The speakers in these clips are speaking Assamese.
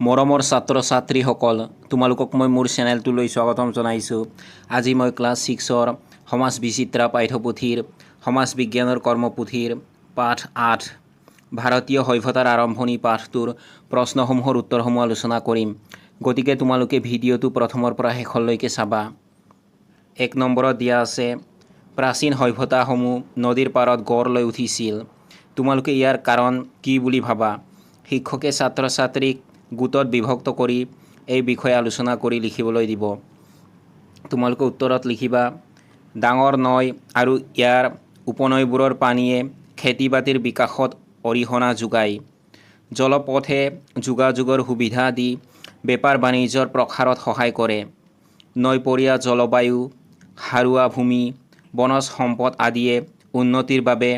মৰমৰ ছাত্ৰ ছাত্ৰীসকল, তোমালোকক মই মোৰ চেনেলটোলৈ স্বাগতম জনাইছোঁ। আজি মই ক্লাছ 6ৰ সমাজ বিচিত্ৰা পাঠ্যপুথিৰ সমাজ বিজ্ঞানৰ কৰ্মপুথিৰ পাঠ 8 ভাৰতীয় সভ্যতাৰ আৰম্ভণি পাঠটোৰ প্ৰশ্নসমূহৰ উত্তৰসমূহ আলোচনা কৰিম। গতিকে তোমালোকে ভিডিঅ'টো প্ৰথমৰ পৰা শেষলৈকে চাবা। 1 নম্বৰত দিয়া আছে, প্ৰাচীন সভ্যতাসমূহ নদীৰ পাৰত গঢ় লৈ উঠিছিল। তোমালোকে ইয়াৰ কাৰণ কি বুলি ভাবা? শিক্ষকে ছাত্ৰ ছাত্ৰীক গোটত বিভক্ত কৰি এই বিষয়ে আলোচনা কৰি লিখিবলৈ দিব। তোমালোকে উত্তৰত লিখিবা, ডাঙৰ নৈ আৰু ইয়াৰ উপনৈবোৰৰ পানীয়ে খেতি বাতিৰ বিকাশত অৰিহণা যোগায়। জলপথে যোগাযোগৰ সুবিধা দি বেপাৰ বাণিজ্যৰ প্ৰসাৰত সহায় কৰে। নৈপৰীয়া জলবায়ু, সাৰুৱা ভূমি, বনজ সম্পদ আদিয়ে উন্নতিৰ বাবে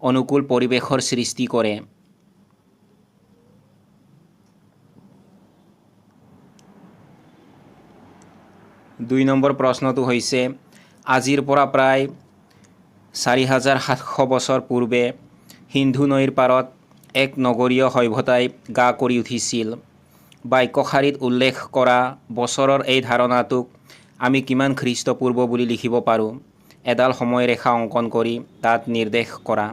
অনুকূল পৰিৱেশৰ সৃষ্টি কৰে। দুই নম্বৰ প্ৰশ্নটো হৈছে, আজিৰ পৰা প্ৰায় 4700 বছৰ পূৰ্বে সিন্ধু নৈৰ পাৰত এক নগৰীয় সভ্যতাই গা কৰি উঠিছিল। বাক্যশাৰীত উল্লেখ কৰা বছৰৰ এই ধাৰণাটোক আমি কিমান খ্ৰীষ্টপূৰ্ব বুলি লিখিব পাৰোঁ? এডাল সময়ৰেখা অংকন কৰি তাত নিৰ্দেশ কৰা।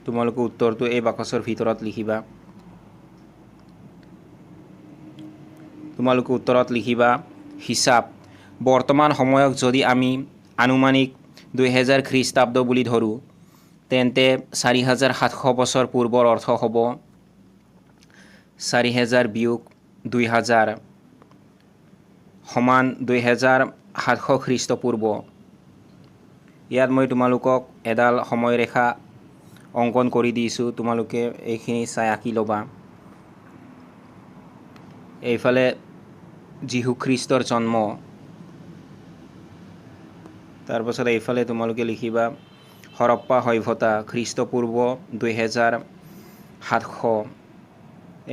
তোমালোকে উত্তৰটো এই বাকচৰ ভিতৰত লিখিবা। তোমালোকে উত্তৰত লিখিবা, হিচাপ। বৰ্তমান সময়ক যদি আমি আনুমানিক 2000 খ্ৰীষ্টাব্দ বুলি ধৰোঁ, তেন্তে 4700 বছৰ পূৰ্বৰ অৰ্থ হ'ব 4000 বিয়োগ 2000 সমান 2700 খ্ৰীষ্টপূৰ্ব। ইয়াত মই তোমালোকক এডাল সময়ৰেখা অংকন কৰি দিছোঁ। তোমালোকে এইখিনি চাই আঁকি ল'বা। এইফালে যীশুখ্ৰীষ্টৰ জন্ম, তাৰপাছত এইফালে তোমালোকে লিখিবা হৰপ্পা সভ্যতা খ্ৰীষ্টপূৰ্ব 2700।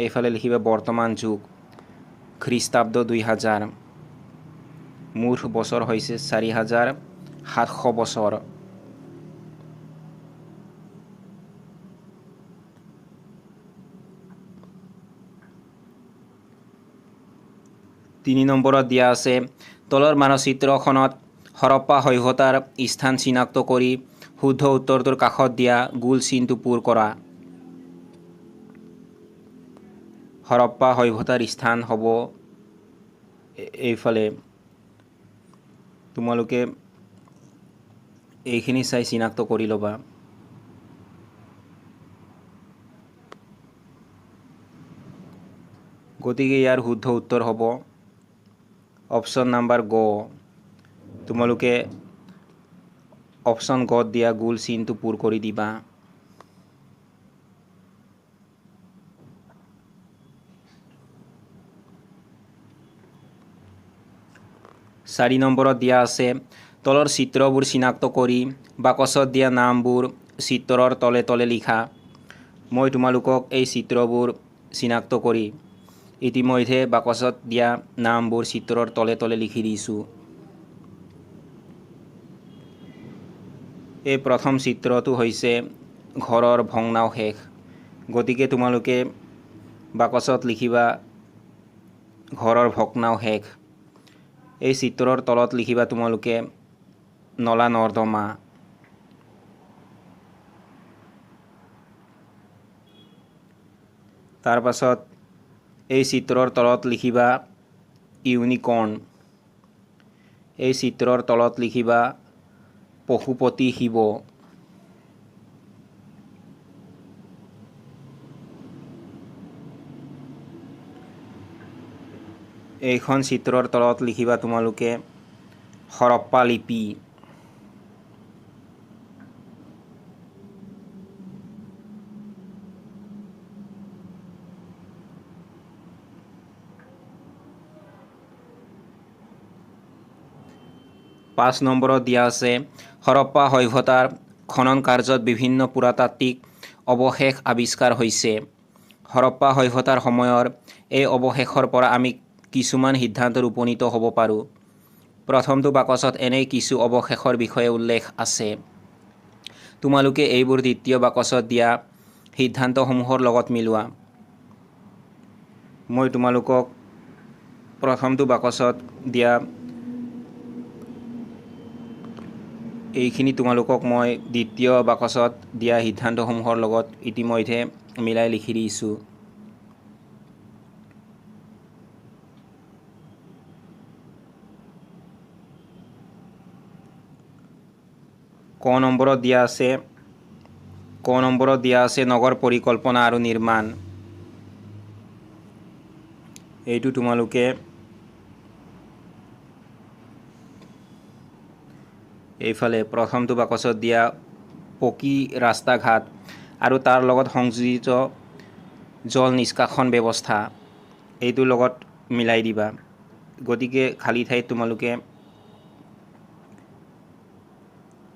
এইফালে লিখিবা বৰ্তমান যুগ খ্ৰীষ্টাব্দ 2000। মুঠ বছৰ হৈছে 4700 বছৰ। তিনি নম্বৰত দিয়া আছে, তলৰ মানচিত্ৰখনত হৰপ্পা সভ্যতাৰ স্থান চিনাক্ত কৰি শুদ্ধ উত্তৰটোৰ কাষত দিয়া গোল চিনটো পূৰ কৰা। হৰপ্পা সভ্যতাৰ স্থান হ'ব এইফালে। তোমালোকে এইখিনি চাই চিনাক্ত কৰি ল'বা। গতিকে ইয়াৰ শুদ্ধ উত্তৰ হ'ব অপশ্যন নাম্বাৰ গ। তোমালোকে অপশ্যন গত দিয়া গোল চিনটো পূৰ কৰি দিবা। চাৰি নম্বৰত দিয়া আছে, তলৰ চিত্ৰবোৰ চিনাক্ত কৰি বাকচত দিয়া নামবোৰ চিত্ৰৰ তলে তলে লিখা। মই তোমালোকক এই চিত্ৰবোৰ চিনাক্ত কৰি ইতিমধ্যে বাকচত দিয়া নামবোৰ চিত্ৰৰ তলে তলে লিখি দিছোঁ। এই প্ৰথম চিত্ৰটো হৈছে ঘৰৰ ভগ্নাৱশেষ। গতিকে তোমালোকে বাকচত লিখিবা ঘৰৰ ভগ্নাৱশেষ। এই চিত্ৰৰ তলত লিখিবা তোমালোকে নলা নৰ্দমা। তাৰ পাছত এই চিত্ৰৰ তলত লিখিবা ইউনিকৰ্ণ। এই চিত্ৰৰ তলত লিখিবা পশুপতি শিৱ। এইখন চিত্ৰৰ তলত লিখিবা তোমালোকে হৰপ্পা লিপি। পাঁচ নম্বৰত দিয়া আছে, হৰপ্পা সভ্যতাৰ খনন কাৰ্যত বিভিন্ন পুৰাতাত্ত্বিক অৱশেষ আৱিষ্কাৰ হৈছে। হৰপ্পা সভ্যতাৰ সময়ৰ এই অৱশেষৰ পৰা আমি কিছুমান সিদ্ধান্তত উপনীত হ'ব পাৰোঁ। প্ৰথমটো বাকচত এনে কিছু অৱশেষৰ বিষয়ে উল্লেখ আছে। তোমালোকে এইবোৰ দ্বিতীয় বাকচত দিয়া সিদ্ধান্তসমূহৰ লগত মিলোৱা। মই তোমালোকক প্ৰথমটো বাকচত দিয়া এইখিনি তোমালোকক মই দ্বিতীয় বাকচত দিয়া সিদ্ধান্তসমূহৰ লগত ইতিমধ্যে মিলাই লিখি দিছোঁ। ক নম্বৰত দিয়া আছে নগৰ পৰিকল্পনা আৰু নিৰ্মাণ। এইটো তোমালোকে এইফালে প্ৰথমটো বাকচত দিয়া পকী ৰাস্তা ঘাট আৰু তাৰ লগত সংযোজিত জল নিষ্কাশন ব্যৱস্থা এইটোৰ লগত মিলাই দিবা। গতিকে খালী ঠাইত তোমালোকে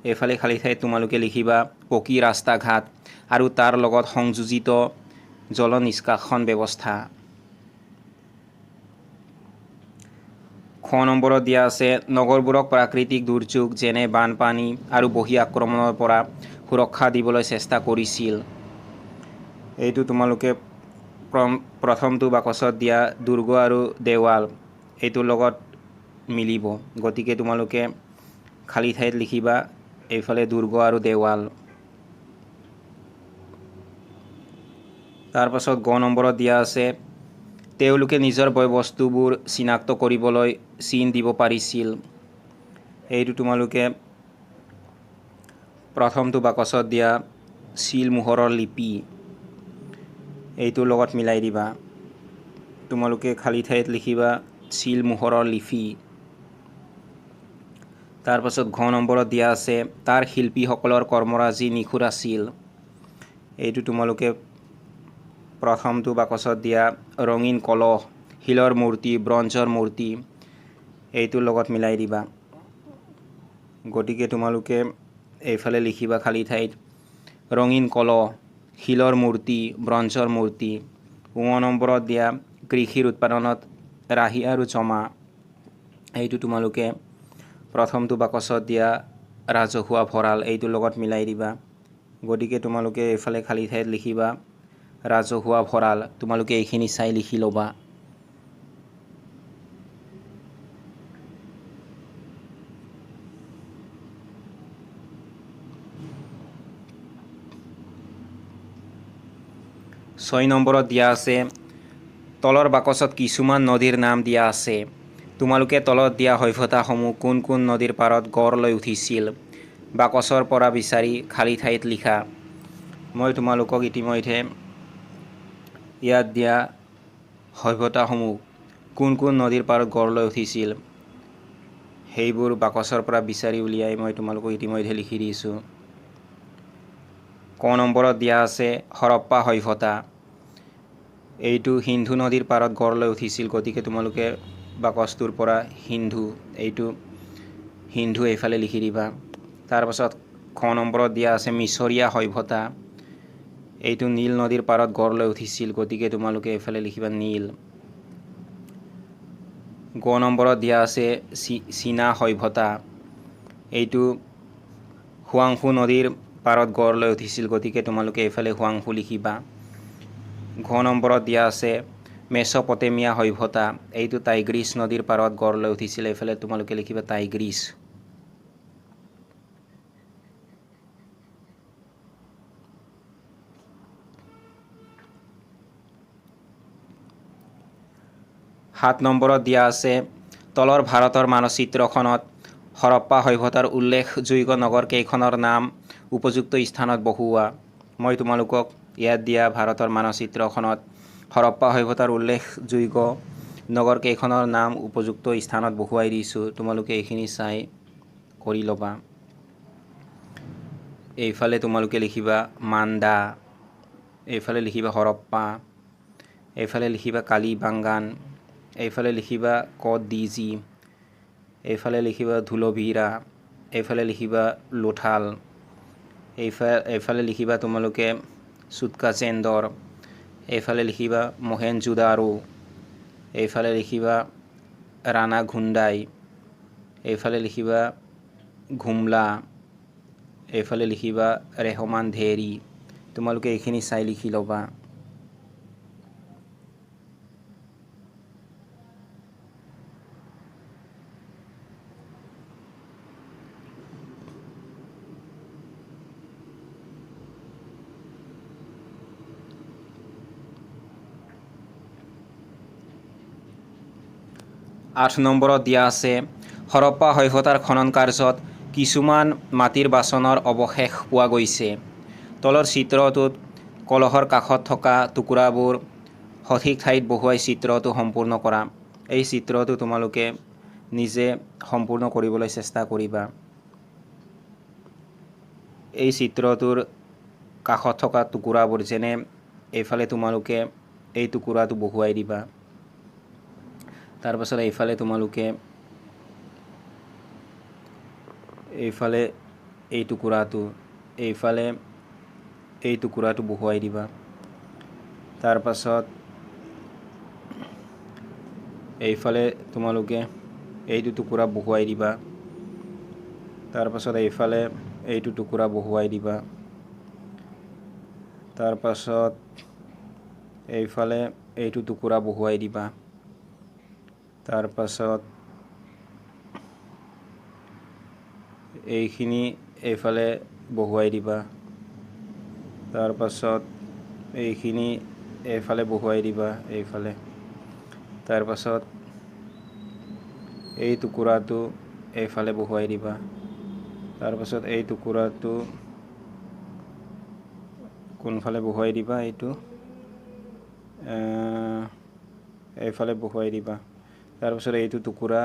এইফালে খালী ঠাইত তোমালোকে লিখিবা পকী ৰাস্তা ঘাট আৰু তাৰ লগত সংযোজিত জল নিষ্কাশন ব্যৱস্থা। খ নম্বৰত দিয়া আছে নগৰবোৰক প্ৰাকৃতিক দুৰ্যোগ যেনে বানপানী আৰু বহি আক্ৰমণৰ পৰা সুৰক্ষা দিবলৈ চেষ্টা কৰিছিল। এইটো তোমালোকে প্ৰথমটো বাকচত দিয়া দুৰ্গ আৰু দেৱাল এইটোৰ লগত মিলিব। গতিকে তোমালোকে খালী ঠাইত লিখিবা এইফালে দুৰ্গ আৰু দেৱাল। তাৰ পাছত গ নম্বৰত দিয়া আছে তেওঁলোকে নিজৰ বয়-বস্তুবোৰ চিনাক্ত কৰিবলৈ চিন দিব পাৰিছিল। এইটো তোমালোকে প্ৰথমটো বাকচত দিয়া চিল মোহৰৰ লিপি এইটোৰ লগত মিলাই দিবা। তোমালোকে খালী ঠাইত লিখিবা চিল মোহৰৰ লিপি। তাৰ পাছত ঘ নম্বৰত দিয়া আছে তাৰ শিল্পীসকলৰ কৰ্মৰাজি নিখুঁত আছিল। এইটো তোমালোকে প্ৰথমটো বাকচত দিয়া ৰঙীন কলহ, শিলৰ মূৰ্তি, ব্ৰঞ্জৰ মূৰ্তি এইটোৰ লগত মিলাই দিবা। গতিকে তোমালোকে এইফালে লিখিবা খালী ঠাইত ৰঙীন কলহ, শিলৰ মূৰ্তি, ব্ৰঞ্জৰ মূৰ্তি। ঙ নম্বৰত দিয়া কৃষিৰ উৎপাদনত ৰাহি আৰু জমা এইটো তোমালোকে প্ৰথমটো বাকচত দিয়া ৰাজহুৱা ভঁৰাল এইটোৰ লগত মিলাই দিবা। গতিকে তোমালোকে এইফালে খালী ঠাইত লিখিবা ৰাজহুৱা ভঁৰাল। তোমালোকে এইখিনি চাই লিখি ল'বা। ছয় নম্বৰত দিয়া আছে তলৰ বাকচত কিছুমান নদীৰ নাম দিয়া আছে। তোমালোকে তলত দিয়া সভ্যতাসমূহ কোন কোন নদীৰ পাৰত গঢ় লৈ উঠিছিল বাকচৰ পৰা বিচাৰি খালী ঠাইত লিখা। মই তোমালোকক ইতিমধ্যে ইয়াত দিয়া সভ্যতাসমূহ কোন কোন নদীৰ পাৰত গঢ় লৈ উঠিছিল সেইবোৰ বাকচৰ পৰা বিচাৰি উলিয়াই মই তোমালোকক ইতিমধ্যে লিখি দিছোঁ। ক নম্বৰত দিয়া আছে হৰপ্পা সভ্যতা। এইটো সিন্ধু নদীৰ পাৰত গঢ় লৈ উঠিছিল। গতিকে তোমালোকে বাকচটোৰ পৰা এইটো সিন্ধু এইফালে লিখি দিবা। তাৰ পাছত খ নম্বৰত দিয়া আছে মিছৰীয়া সভ্যতা। এইটো নীল নদীৰ পাৰত গঢ় লৈ উঠিছিল। গতিকে তোমালোকে এইফালে লিখিবা নীল। গ নম্বৰত দিয়া আছে চীনা সভ্যতা। এইটো হুৱাংফু নদীৰ পাৰত গঢ় লৈ উঠিছিল। গতিকে তোমালোকে এইফালে হুৱাংফু লিখিবা। ঘ নম্বৰত দিয়া আছে মেছ'পটেমিয়া সভ্যতা। এইটো টাইগ্ৰিছ নদীৰ পাৰত গঢ় লৈ উঠিছিল। এইফালে তোমালোকে লিখিবা টাইগ্ৰিছ। সাত নম্বৰত দিয়া আছে তলৰ ভাৰতৰ মানচিত্ৰখনত হৰপ্পা সভ্যতাৰ উল্লেখযোগ্য নগৰকেইখনৰ নাম উপযুক্ত স্থানত বহুওৱা। মই তোমালোকক ইয়াত দিয়া ভাৰতৰ মানচিত্ৰখনত হৰপ্পা সভ্যতাৰ উল্লেখযোগ্য নগৰকেইখনৰ নাম উপযুক্ত স্থানত বহুৱাই দিছোঁ। তোমালোকে এইখিনি চাই কৰি ল'বা। এইফালে তোমালোকে লিখিবা মাণ্ডা, এইফালে লিখিবা হৰপ্পা, এইফালে লিখিবা কালিবাংগান, এইফালে লিখিবা কডিজি, এইফালে লিখিবা ধুলভিৰা, এইফালে লিখিবা লোথাল, এইফালে লিখিবা তোমালোকে চুটকাচেন্দৰ, এইফালে লিখিবা মহেঞ্জোদাৰো, এইফালে লিখিবা ৰাণাঘুণ্ডাই, এইফালে লিখিবা ঘুমলা, এইফালে লিখিবা ৰেহমান ধেৰি। তোমালোকে এইখিনি চাই লিখি ল'বা। 8 নম্বৰত দিয়া আছে হৰপ্পা সভ্যতাৰ খনন কাৰ্যত কিছুমান মাটিৰ বাচনৰ অৱশেষ পোৱা গৈছে। তলৰ চিত্ৰটোত কলহৰ কাষত থকা টুকুৰাবোৰ সঠিক ঠাইত বহুৱাই চিত্ৰটো সম্পূৰ্ণ কৰা। এই চিত্ৰটো তোমালোকে নিজে সম্পূৰ্ণ কৰিবলৈ চেষ্টা কৰিবা। এই চিত্ৰটোৰ কাষত থকা টুকুৰাবোৰ যেনে এইফালে তোমালোকে এই টুকুৰাটো বহুৱাই দিবা। তাৰপাছত এইফালে তোমালোকে এইফালে এই টুকুৰাটো এইফালে এই টুকুৰাটো বহুৱাই দিবা। তাৰপাছত এইফালে তোমালোকে এইটো টুকুৰা বহুৱাই দিবা। তাৰপাছত এইফালে এইটো টুকুৰা বহুৱাই দিবা। তাৰপাছত এইফালে এইটো টুকুৰা বহুৱাই দিবা। তাৰপাছত এইখিনি এইফালে বহুৱাই দিবা। তাৰপাছত এইখিনি এইফালে বহুৱাই দিবা এইফালে। তাৰপাছত এই টুকুৰাটো এইফালে বহুৱাই দিবা। তাৰপাছত এই টুকুৰাটো কোনফালে বহুৱাই দিবা, এইটো এইফালে বহুৱাই দিবা। তাৰপাছত এইটো টুকুৰা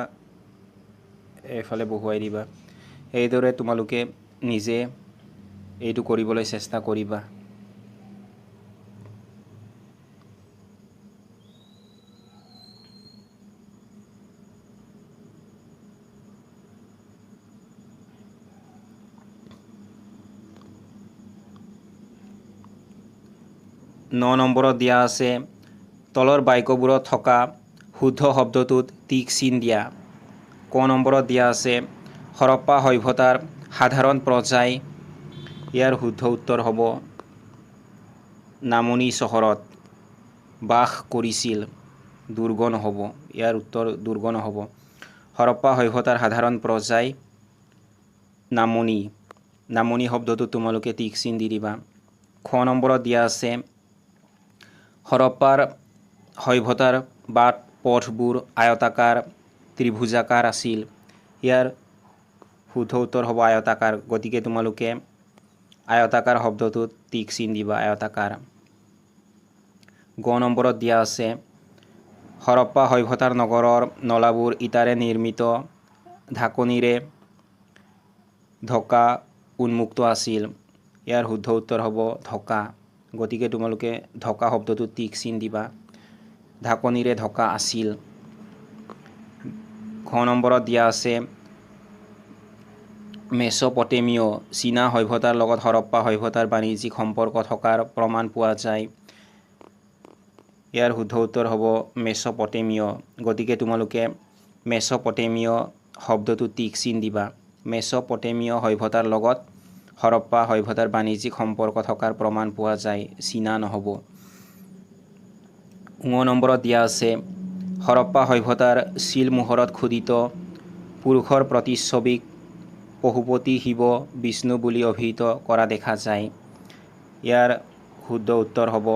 এইফালে বহুৱাই দিবা। এইদৰে তোমালোকে নিজে এইটো কৰিবলৈ চেষ্টা কৰিবা। ন নম্বৰত দিয়া আছে তলৰ বাক্যবোৰত থকা শুদ্ধ শব্দটোত টিক চিন দিয়া। ক নম্বৰত দিয়া আছে হৰপ্পা সভ্যতাৰ সাধাৰণ প্ৰজাই, ইয়াৰ শুদ্ধ উত্তৰ হ'ব নামনি চহৰত বাস কৰিছিল। দুৰ্গ নহ'ব, ইয়াৰ উত্তৰ দুৰ্গ নহ'ব। হৰপ্পা সভ্যতাৰ সাধাৰণ প্ৰজাই নামনি শব্দটো তোমালোকে টিক চিন দি দিবা। খ নম্বৰত দিয়া আছে হৰপ্পাৰ সভ্যতাৰ বাট পথবোৰ আয়তাকাৰ ত্ৰিভুজাকাৰ আছিল। ইয়াৰ শুদ্ধ উত্তৰ হ'ব আয়তাকাৰ। গতিকে তোমালোকে আয়তাকাৰ শব্দটোত টিক চিন দিবা, আয়তাকাৰ। গ নম্বৰত দিয়া আছে হৰপ্পা সভ্যতাৰ নগৰৰ নলাবোৰ ইটাৰে নিৰ্মিত ঢাকনিৰে ঢকা উন্মুক্ত আছিল। ইয়াৰ শুদ্ধ উত্তৰ হ'ব ঢকা। গতিকে তোমালোকে ঢকা শব্দটোত টিক চিন দিবা, ঢাকনিৰে ঢকা আছিল। ঘ নম্বৰত দিয়া আছে মেছ'পটেমিয় চীনা সভ্যতাৰ লগত হৰপ্পা সভ্যতাৰ বাণিজ্যিক সম্পৰ্ক থকাৰ প্ৰমাণ পোৱা যায়। ইয়াৰ শুদ্ধ উত্তৰ হ'ব মেছ'পটেমিয়। গতিকে তোমালোকে মেছ'পটেমিয় শব্দটো টিক চিন দিবা। মেছ'পটেমিয় সভ্যতাৰ লগত হৰপ্পা সভ্যতাৰ বাণিজ্যিক সম্পৰ্ক থকাৰ প্ৰমাণ পোৱা যায়, চীনা নহ'ব। ঙ নম্বৰত দিয়া আছে হৰপ্পা সভ্যতাৰ চিলমোহৰত খোদিত পুৰুষৰ প্ৰতিচ্ছবিক পশুপতি শিৱ বিষ্ণু বুলি অভিহিত কৰা দেখা যায়। ইয়াৰ শুদ্ধ উত্তৰ হ'ব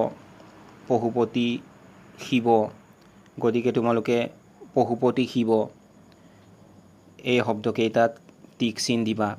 পশুপতি শিৱ। গতিকে তোমালোকে পশুপতি শিৱ এই শব্দকেইটাত টিক চিন দিবা।